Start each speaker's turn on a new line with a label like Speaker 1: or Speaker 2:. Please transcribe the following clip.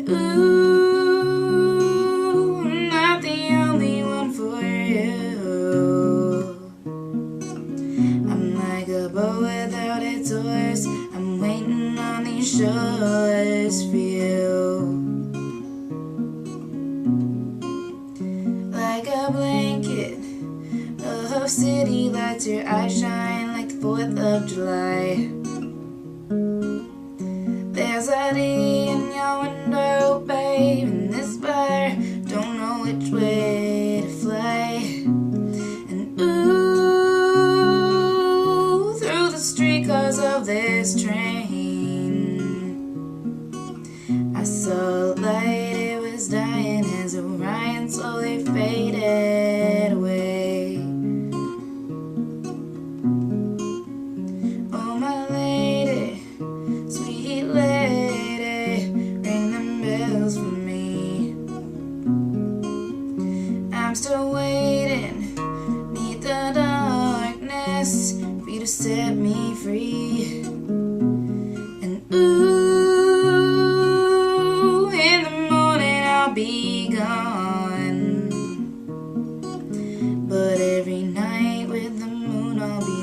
Speaker 1: And ooh, I'm not the only one for you. I'm like a boat without its oars, I'm waiting on these shores for you. Like a blanket of city lights, your eyes shine like the 4th of July. There's a D in your window, babe, and this bar don't know which way to fly. And ooh, through the streetcars of this train, I saw a light, it was dying as Orion slowly faded away. Oh, my lady, sweet lady, ring them bells for me. I'm still waiting beneath the darkness for you to set me free. And ooh, in the morning I'll be gone, but every night with the moon I'll be